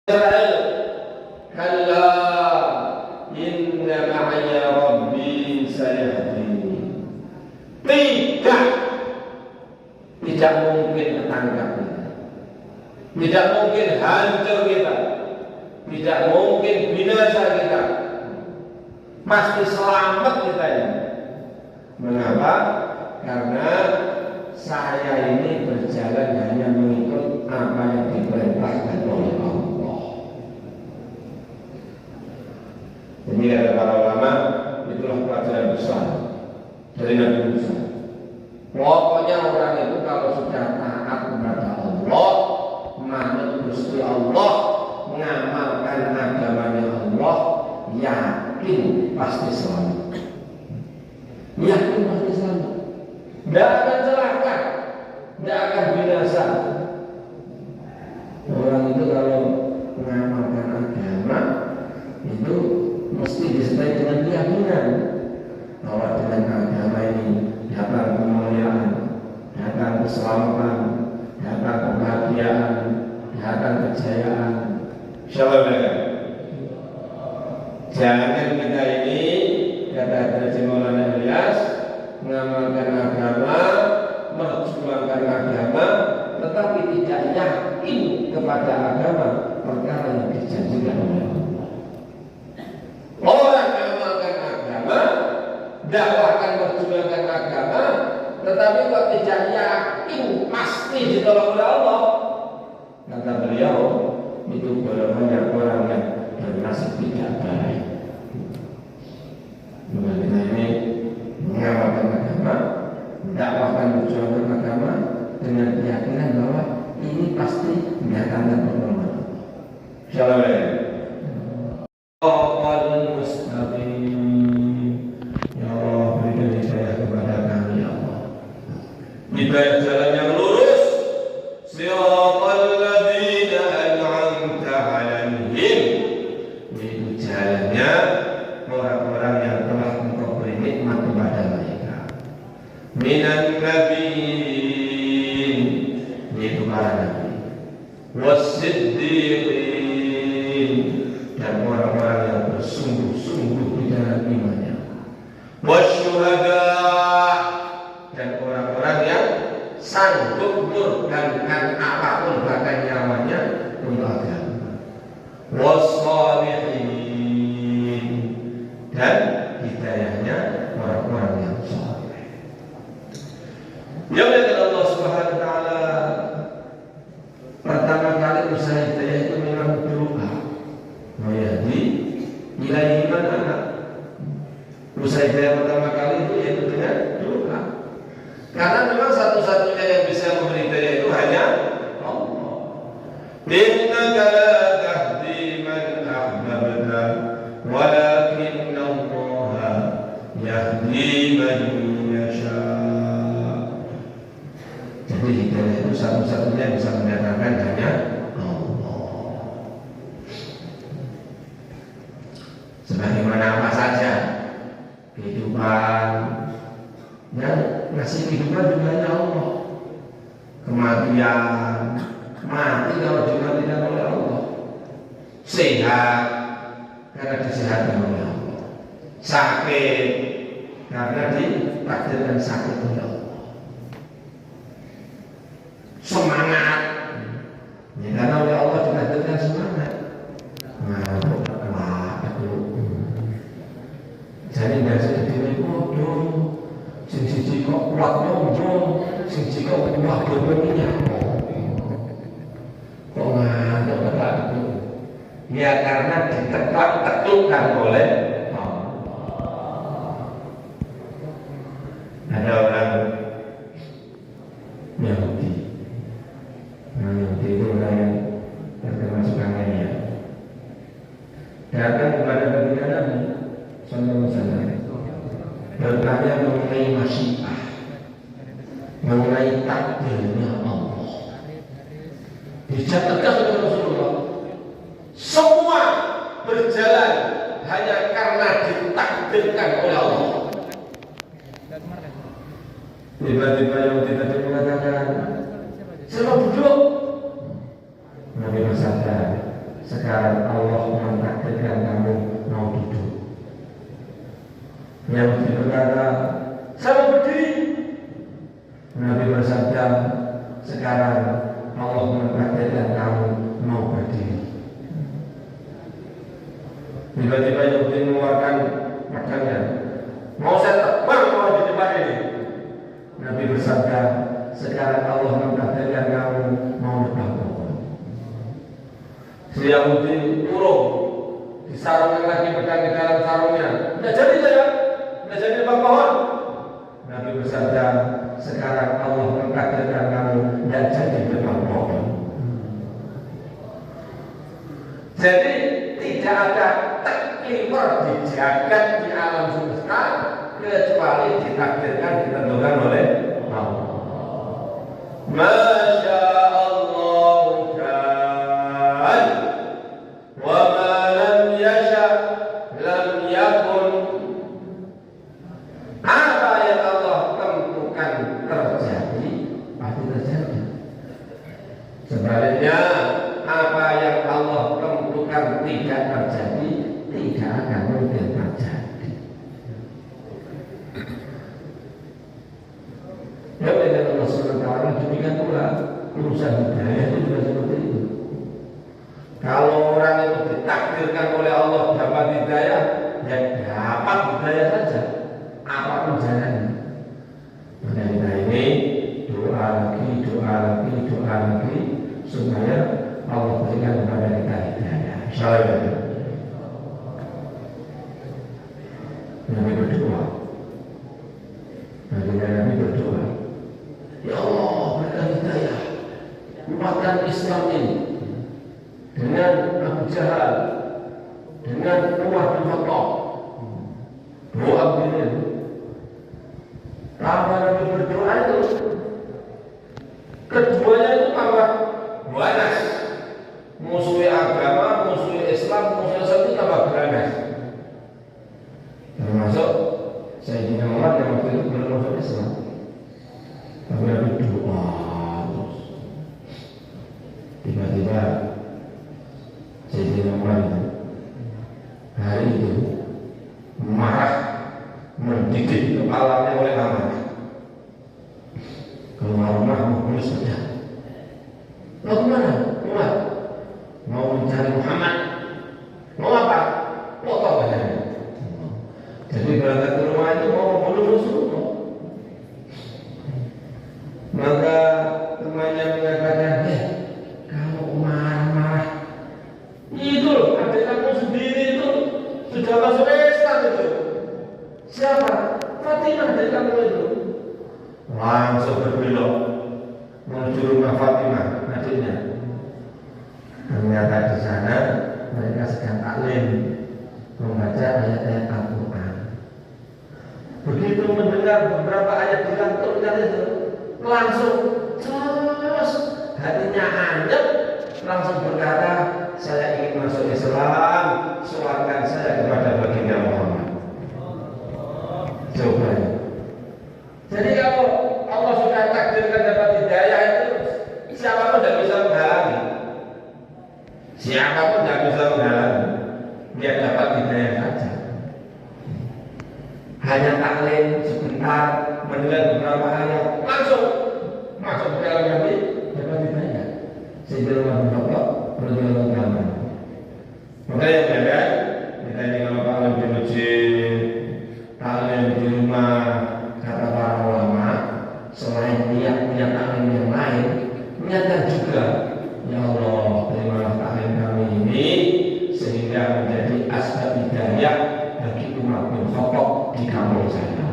Israel, kalla inna ma'aya rabbi sayahdini. Tidak mungkin ketangkap kita, tidak mungkin hancur kita, tidak mungkin binasa kita, pasti selamat kita ini. Mengapa? Karena saya ini berjalan hanya mengikut apa yang diperintahkan oleh Allah. Jadi kata para ulama, itulah pelajaran besar dari Nabi Musa. Pokoknya orang itu kalau sudah taat kepada Allah, manut Gusti Allah, mengamalkan agamanya Allah, yakin pasti selamat. Yakin pasti selamat. Tidak akan celaka, tidak akan binasa. Orang itu kalau mengamalkan agama itu mesti disertai dengan keyakinan bahwa dengan agama ini datang kemuliaan, datang keselamatan, datang kebahagiaan, datang kejayaan. Insyaallah. Jangan kita ini kata Haji Maulana Ilyas mengamalkan agama, memperjuangkan agama, tetapi tidak yakin kepada agama perkara yang dijanjikan oleh Allah. Orang mengamalkan agama, dakwahkan memperjuangkan agama, tetapi kok tidak yakin pasti ditolong oleh Allah. Kata beliau, itu banyak orang yang bernasib tidak baik. Kita ini mengamalkan agama, dakwahkan memperjuangkan agama dengan keyakinan bahwa ini pasti mendatangkan pertolongan. Insyaallah. Allahul mustaqim. Ya Allah, berikan hidayah kepada kami ya Allah. Hidayah jalan yang lurus. Siratal ladzina an'amta 'alaihim. Itu jalannya orang-orang yang telah Engkau beri nikmat kepada mereka. Minan nabiyyin, yaitu para nabi, was-siddiqin, dan orang-orang yang bersungguh-sungguh di dalam imannya, wasyuhada, dan orang-orang yang sanggup mengorbankan apapun bahkan nyawanya untuk agama, was-shalihin, dan hidayahnya orang-orang yang saleh. Ya Allah Subhanahu wa taala, pertama kali usaha hidayah itu memang doa. Jadi nilai iman anak. Usaha hidayah pertama kali itu yaitu dengan doa. Karena memang satu-satunya yang bisa memberi hidayah itu hanya Allah. Innaka la tahdi man ahbabta, walakinna Allah yahdi man yasha. Jadi hidayah itu satu-satunya yang bisa mendatangkan hanya Allah. Sebagaimana apa saja kehidupan, yang ngasih kehidupan juga hanya Allah. Kematian, mati kalau dimatikan oleh Allah. Sehat karena disehatkan oleh Allah. Sakit karena ditakdirkan sakit oleh Allah. Semangat ya karena oleh Allah ditakdirkan semangat. Jadi dari sini bodoh, sing siji kok kuat nyombong, sing siji kok kuat berbenihnya. Kok ngantuk kata itu? Ya karena ditekan oleh Allah. Ada orang Yahudi. Yahudi itu orang yang termasuk anehnya. Datang kepada Nabi Sallallahu Alaihi Wasallam bertanya mengenai masyiah, mengenai takdirnya Allah. Dicatatkan oleh Rasulullah, semua berjalan hanya karena ditakdirkan oleh Allah. Tiba-tiba yang tadi mengatakan, saya mau duduk. Nabi bersabda, sekarang Allah mentakdirkan kamu mau duduk. Yahudi berkata, saya mau berdiri. Nabi bersabda, sekarang Allah mentakdirkan kamu mau berdiri. Tiba-tiba Yahudi mengeluarkan pedangnya, mau saya tebang kalau di depan ini. Nabi bersabda, sekarang Allah mentakdirkan kamu mau nebang pohon. Si Yahudi urung, disarungkan lagi pedang di dalam sarungnya. Tidak jadi saya, tidak jadi nebang pohon. Nabi bersabda, sekarang Allah mentakdirkan kamu tidak jadi nebang pohon. Jadi tidak ada taklifer di jagat di alam semesta kecuali ditakdirkan ditentukan oleh Allah. Masya Allah kan, wa ma lam yasha lam yakun. Apa yang Allah tentukan terjadi pasti terjadi. Sebaliknya, apa yang Allah tentukan tidak terjadi tidak akan mungkin terjadi. Ya dengan Allah SWT demikian pula urusan hidayah itu juga seperti itu. Kalau orang itu ditakdirkan oleh Allah dapat hidayah, ya dapat hidayah saja, apapun jalannya. Maka kita ini doa lagi supaya Allah berikan kepada kita hidayah. Insyaallah. Nabi berdoa. Nabi berdoa. Ya Allah, berikan hidayah. Kuatkan Islam ini dengan Abu Jahal, dengan Umar bin Khattab. Doa begini. Kalau Nabi berdoa itu, keduanya itu tambah beranas. Musuh agama, musuh Islam, musuh Islam itu tambah beranas. Termasuk Sayyidina Umar yang waktu itu belum masuk Islam. Tapi Nabi doa terus. Tiba-tiba Sayyidina Umar itu hari itu marah, mendidik kepalanya oleh amarah. Kalau marah mau bunuh saja. Mau kemana? Umar mau mencari Muhammad. Mau apa? Potong aja. Jadi berangkat ke rumah itu mau membunuh Rasulullah. Maka temannya mengatakan, kamu marah-marah. Itu adik kamu sendiri itu sudah masuk Islam itu. Siapa? Fatimah adik kamu itu. Langsung berbelok menuju rumah Fatimah adiknya. Ternyata di sana mereka sedang taklim membaca ayat-ayat Al-Quran. Begitu mendengar beberapa ayat dilanturkan itu, langsung terus hatinya anyep, langsung berkata, saya ingin masuk Islam, suarkan saya kepada baginda Muhammad. Coba. Jadi kalau Allah sudah takdirkan dapat hidayah itu, siapapun tidak bisa menghalangi. Siapapun tidak bisa menghalangi. Dia dapat hidayah saja. Hanya taklim sebentar, mendengar beberapa ayat, langsung masuk ke dalam hati, dapat hidayah. Sehingga Allah berdoa, berdoa. Makanya ya, kita ini kalau taklim di masjid, taklim di rumah, kata para ulama, selain niat-niat taklim yang lain, niatkan juga, ya Allah, terimalah taklim kami ini sehingga menjadi asbab hidayah bagi Umar bin Khattab di kampung saya,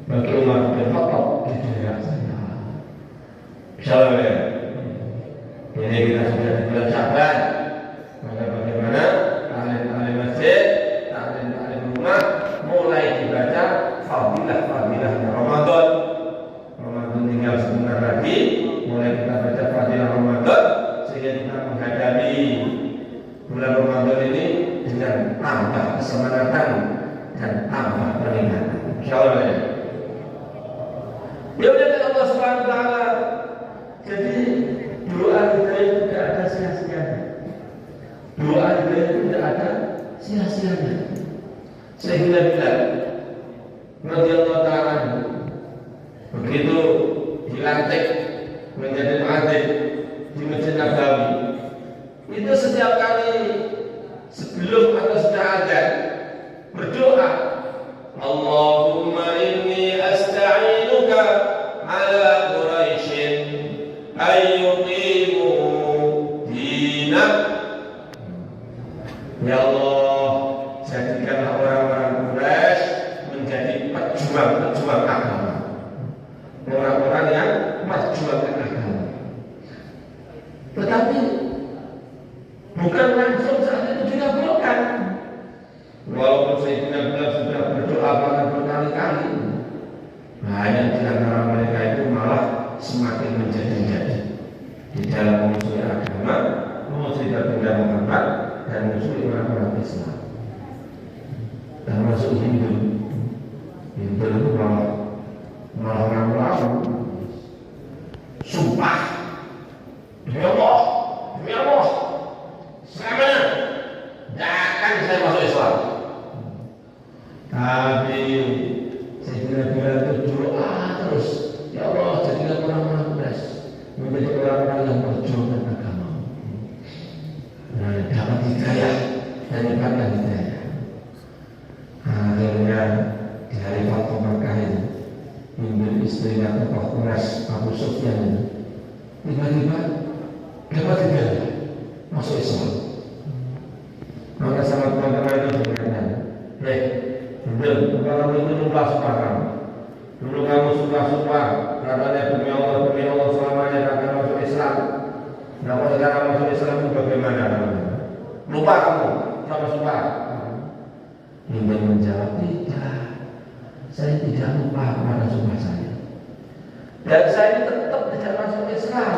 bagi Umar bin Khattab di daerah saya. Insyaallah ya. Ini kita sudah di bulan Sya'ban. Maka bagaimana taklim masjid, taklim rumah mulai dibaca fadilah-fadilahnya Ramadan. Ramadan tinggal sebentar lagi, mulai kita baca fadilah Ramadan sehingga kita menghadapi bulan Ramadan ini dengan tambah kesemangatan dan tambah peningkatan. Insyaallah ya. Ya udah Allah Subhanahu wa taala. Jadi doa kita itu tidak ada sia-sianya. dia itu tidak ada sia-sianya. Sehingga Bilal radhiyallahu ta'ala begitu dilantik menjadi muadzin di Masjid Nabawi, itu setiap kali sebelum atau sudah adzan berdoa, Allahumma inni asta'inuka ala Quraisyin ayyuqimu dinak. Ya Allah, jadikanlah orang-orang Quraisy menjadi pejuang-pejuang agama, orang-orang yang memperjuangkan agama. Tetapi bukan langsung saat itu dikabulkan. Walaupun Sayyidina Bilal sudah berdoa berkali-kali, banyak di antara mereka itu malah semakin menjadi-jadi di dalam memusuhi agama, memusuhi baginda Muhammad, dan memusuhi orang-orang Islam. Termasuk Hindu itu malah orang-orang sumpah, demi Allah, selamanya tidak akan saya masuk Islam. Tapi Sayyidina Bilal itu doa terus, ya Allah, jadilah orang-orang Quraisy menjadi orang-orang yang berjuang agama. Nah, dapat hidayah dan dapatkan hidayah. Akhirnya di hari Fathu Makkah ini, Hindu istrinya tokoh Quraisy Abu Sufyan ini tiba-tiba dapat hidayah masuk Islam. Maka sama teman-teman itu berkata, Bilal, kalau itu sumpah kamu. Dulu kamu sumpah katanya demi Allah selamanya akan masuk Islam. Nah, kalau sekarang masuk Islam itu bagaimana? Lupa kamu sama sumpah. Hindu menjawab, tidak, saya tidak lupa kepada sumpah saya. Dan saya ini tetap tidak masuk Islam.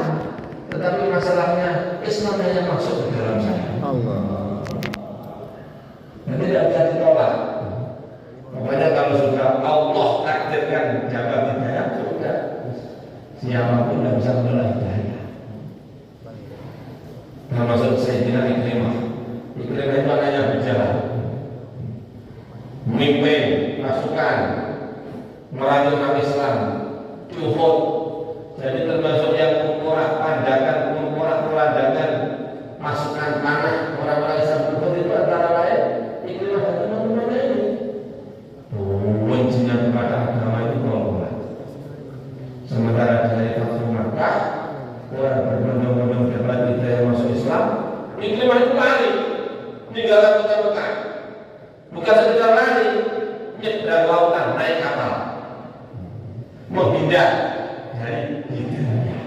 Tetapi masalahnya Islam hanya masuk ke dalam saya. Allah. Dan tidak bisa ditolak. Pokoknya kalau sudah Allah takdirkan jabat hidayah, sudah siapapun tidak bisa menolak hidayah. Termasuk Sayyidina Ikrimah. Ikrimah itu hanya berjalan, memimpin pasukan merangi umat Islam di Uhud. Jadi termasuk yang memporak-porandakan pasukan panah orang-orang Islam Uhud itu antara lain Ikrimah dan teman-temannya ini. Bencinya kepada agama itu kuat. Sementara dari Fathu Makkah, orang berbondong-bondong dapat hidayah masuk Islam, Ikrimah itu lari meninggalkan kota Mekah. Bukan sekedar lari, nyebrang lautan, naik kapal, menghindar dari hidayah.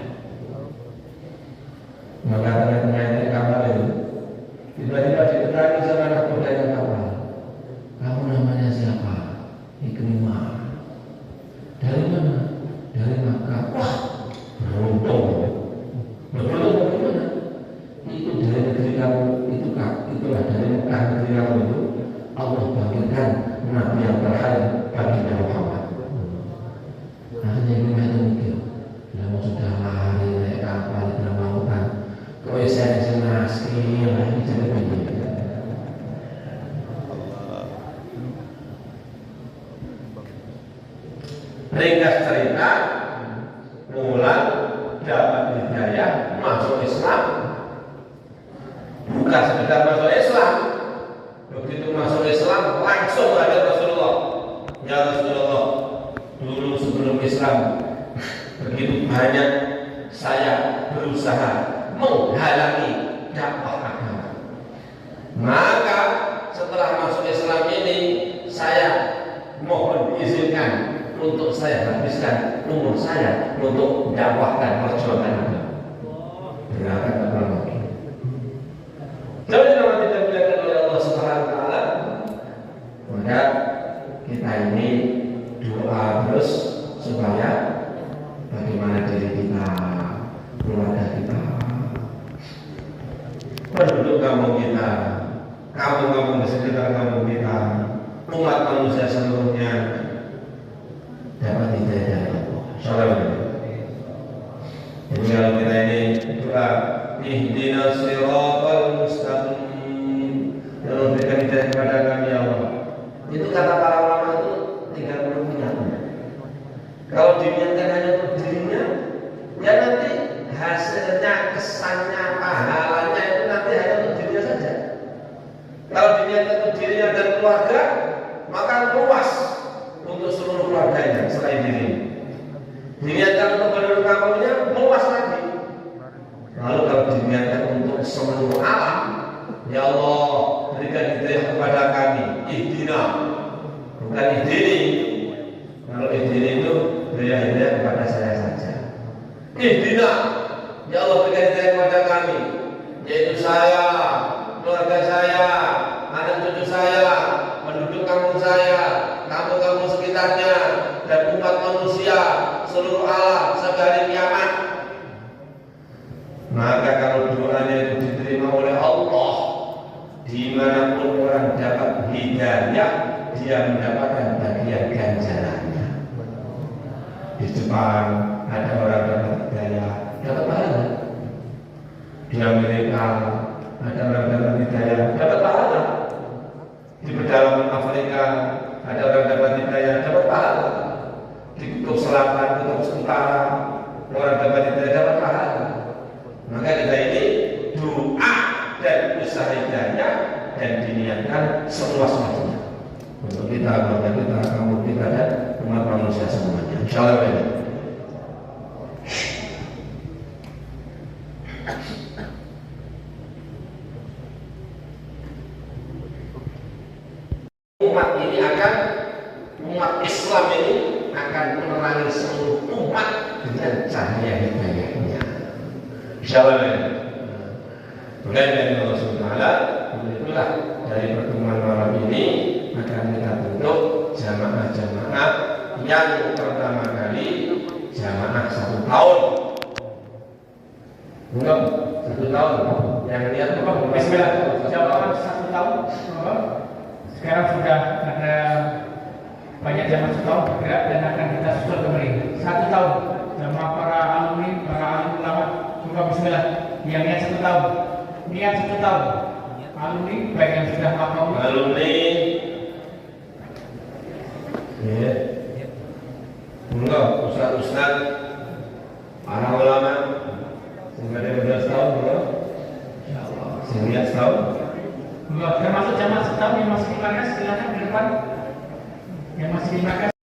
Maka tengah-tengah naik kapal itu tiba-tiba diterangi sama anak budaya kapal. Kamu namanya siapa? Ikrimah. Dari mana? Dari Makkah. Wah, beruntung. Beruntung bagaimana? Itu dari negeri kamu, itulah dari Mekah negeri kamu itu. Allah bangkitkan Nabi yang terakhir baginda Muhammad. Akhirnya Ikrimah itu mikir, lama sudah lari naik kapal di dalam lautan, kok saya nasi ini jadi begini. Ringkas cerita, mulai dapat hidayah masuk Islam, bukan sekedar masuk Islam. Begitu masuk Islam langsung ada Rasulullah. Ya Rasulullah, dulu sebelum Islam begitu banyak saya berusaha menghalangi dakwah agama. Maka setelah masuk Islam ini saya mohon diizinkan untuk saya habiskan umur saya untuk dakwahkan perjuangan agama. Berangkat ke belakang. Jadi kalau tidak dimuliakan oleh Allah Subhanahu Wa Taala, maka kita ini doa terus supaya bagaimana diri kita, keluarga kita, penduduk kampung kita, kampung-kampung di sekitar kampung kita, umat manusia seluruhnya dapat hidayah dari Allah. Insyaallah. Jadi kalau kita ini doa ihdinas siratal mustaqim, Ya Allah, berikan hidayah kepada kami. Ihdina, bukan ihdini. Kalau ihdini itu berikan hidayah kepada saya saja. Ihdina, ya Allah berikan hidayah kepada kami, yaitu saya, keluarga saya, anak cucu saya, penduduk kampung saya, kampung-kampung sekitarnya, dan umat manusia seluruh alam sampai hari kiamat. Maka kalau doanya itu diterima oleh Allah, dimanapun orang dapat hidayah, dia mendapatkan bagian ganjarannya. Di Jepang ada orang dapat hidayah, dapat pahala. Di Amerika ada orang dapat hidayah, dapat pahala. Di pedalaman Afrika ada orang dapat hidayah, dapat pahala. Di kutub selatan, kutub utara, orang dapat hidayah, dapat pahala. Maka kita ini doa dan usaha hidayah dan diniatkan seluas-luasnya untuk kita, keluarga kita, kampung kita, dan umat manusia semuanya. Insyaallah ini. Umat Islam ini akan menerangi seluruh umat dengan cahaya hidayahnya. Insyaallah. Mulai dari Allah Subhanahu itulah dari pertemuan malam ini akan kita bentuk jamaah-jamaah yang pertama kali jamaah 1 tahun. Belum 1 tahun. Yang lihat apa? Bismillah. Jamaah 1 tahun. Sekarang sudah ada banyak jamaah 1 tahun bergerak dan akan kita susul kembali 1 tahun. Jamaah para alumni, para alim ulama. Bismillah, yang niat 1 tahun, niat 1 tahun, alumni baik yang sudah makom, alumni, ya, enggak, ustaz, para ulama, sudah ada 12 tahun, belum? Niat setahun, enggak, termasuk jamaah setahun yang masih di markas, silakan ke depan, yang masih di markas